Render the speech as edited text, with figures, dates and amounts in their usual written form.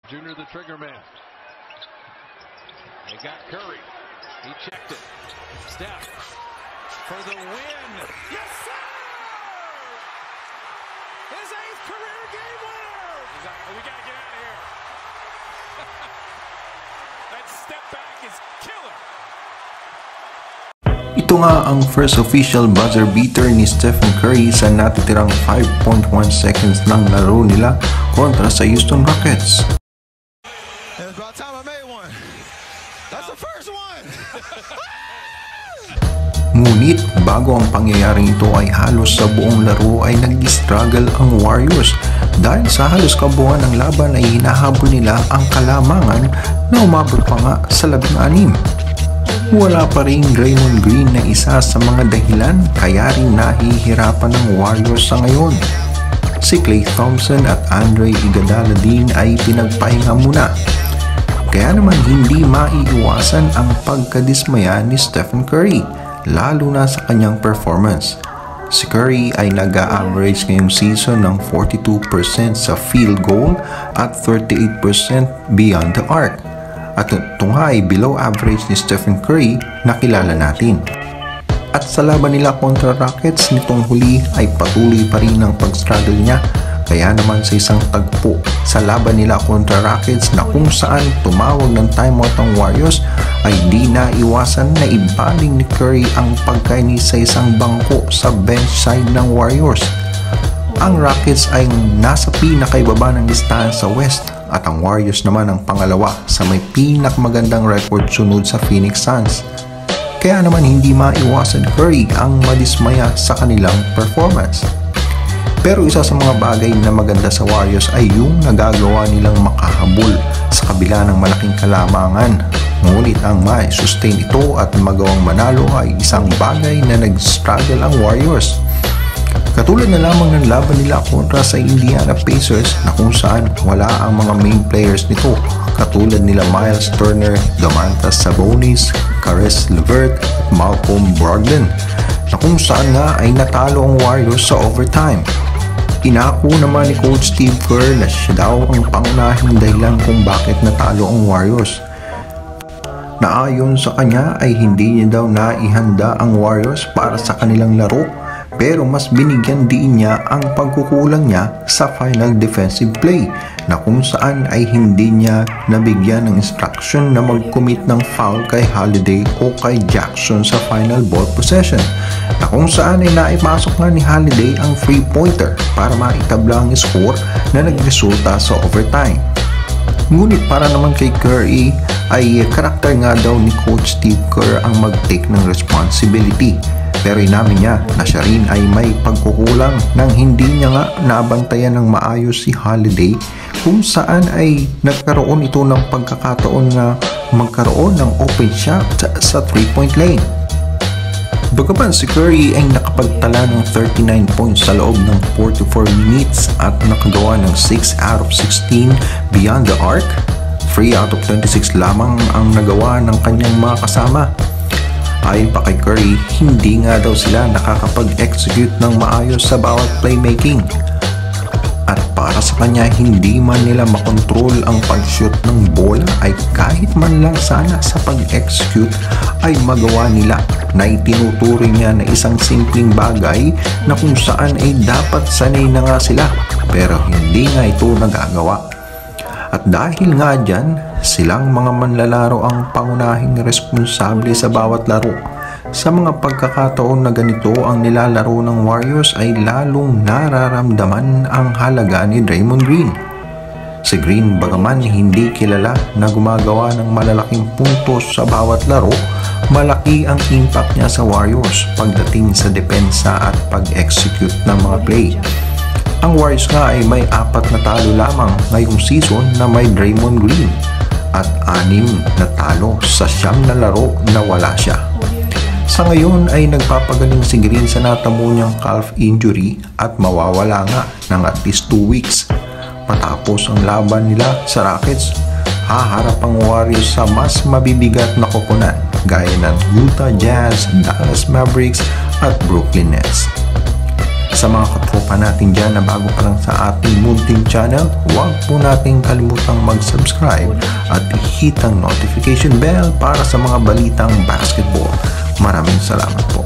Junior, the trigger man. They got Curry. He checked it. Steph for the win. Yes, sir! His 8th career game winner! We got to get out of here. That step back is killer. Ito nga ang first official buzzer beater ni Stephen Curry sa natitirang 5.1 seconds ng laro nila kontra sa Houston Rockets. Ngunit bago ang pangyayaring ito ay halos sa buong laro ay nag-struggle ang Warriors dahil sa halos kabuuan ng laban ay hinahabol nila ang kalamangan na umabot pa nga sa 16. Wala pa rin Draymond Green na isa sa mga dahilan kaya rin nahihirapan ng Warriors sa ngayon. Si Klay Thompson at Andre Iguodala din ay pinagpahinga muna. Kaya naman hindi maiiwasan ang pagkadismaya ni Stephen Curry, lalo na sa kanyang performance. Si Curry ay nag-a-average ngayong season ng 42% sa field goal at 38% beyond the arc. At ito nga ay below average ni Stephen Curry na kilala natin. At sa laban nila kontra Rockets nitong huli ay patuloy pa rin ang pag-struggle niya. Kaya naman sa isang tagpo sa laban nila kontra Rockets na kung saan tumawag ng timeout ang Warriors ay di na iwasan na ibaling ni Curry ang pagkainis sa isang bangko sa bench side ng Warriors. Ang Rockets ay nasa pinakaibaba ng listahan sa West at ang Warriors naman ang pangalawa sa may pinakamagandang record sunod sa Phoenix Suns. Kaya naman hindi maiwasan Curry ang madismaya sa kanilang performance. Pero isa sa mga bagay na maganda sa Warriors ay yung nagagawa nilang makahabol sa kabila ng malaking kalamangan. Ngunit ang ma-sustain ito at magawang manalo ay isang bagay na nag-struggle ang Warriors. Katulad na lamang ng laban nila kontra sa Indiana Pacers na kung saan wala ang mga main players nito katulad nila Miles Turner, Domantas Sabonis, Caris LeVert at Malcolm Brogdon na kung saan nga ay natalo ang Warriors sa overtime. Inako naman ni Coach Steve Kerr na siya daw ang pangunahing dahilan kung bakit natalo ang Warriors. Na ayon sa kanya ay hindi niya daw naihanda ang Warriors para sa kanilang laro pero mas binigyan din niya ang pagkukulang niya sa final defensive play na kung saan ay hindi niya nabigyan ng instruction na mag-commit ng foul kay Holiday o kay Jackson sa final ball possession na kung saan ay naipasok nga ni Holiday ang free pointer para maitabla ang score na nagresulta sa overtime. Ngunit para naman kay Curry ay karakter nga daw ni Coach Steve Kerr ang mag-take ng responsibility. Pero inamin niya na siya rin ay may pagkukulang nang hindi niya nga nabantayan ng maayos si Holiday kung saan ay nagkaroon ito ng pagkakataon na magkaroon ng open shot sa 3-point lane. Bagaman si Curry ay nakapagtala ng 39 points sa loob ng 44 minutes at nakagawa ng 6 out of 16 beyond the arc, 3 out of 26 lamang ang nagawa ng kanyang mga kasama. Ayon pa kay Curry, hindi nga daw sila nakakapag-execute ng maayos sa bawat playmaking. At para sa kanya, hindi man nila makontrol ang pag-shoot ng bola ay kahit man lang sana sa pag-execute ay magawa nila na itinuturing niya na isang simpleng bagay na kung saan ay dapat sanay na nga sila pero hindi nga ito nagagawa. At dahil nga dyan, silang mga manlalaro ang pangunahing responsable sa bawat laro. Sa mga pagkakataon na ganito ang nilalaro ng Warriors ay lalong nararamdaman ang halaga ni Draymond Green. Si Green bagaman hindi kilala na gumagawa ng malalaking puntos sa bawat laro, malaki ang impact niya sa Warriors pagdating sa depensa at pag-execute ng mga play. Ang Warriors nga ay may 4 na talo lamang ngayong season na may Draymond Green at 6 na talo sa 9 na laro na wala siya. Sa ngayon ay nagpapagaling si Green sa natamo niyang calf injury at mawawala nga ng at least 2 weeks. Matapos ang laban nila sa Rockets, haharap ang Warriors sa mas mabibigat na koponan gaya ng Utah Jazz, Dallas Mavericks at Brooklyn Nets. Sa mga katropa natin dyan na bago pa lang sa ating munting channel, huwag po nating kalimutang mag-subscribe at i-hit ang notification bell para sa mga balitang basketball. Maraming salamat po.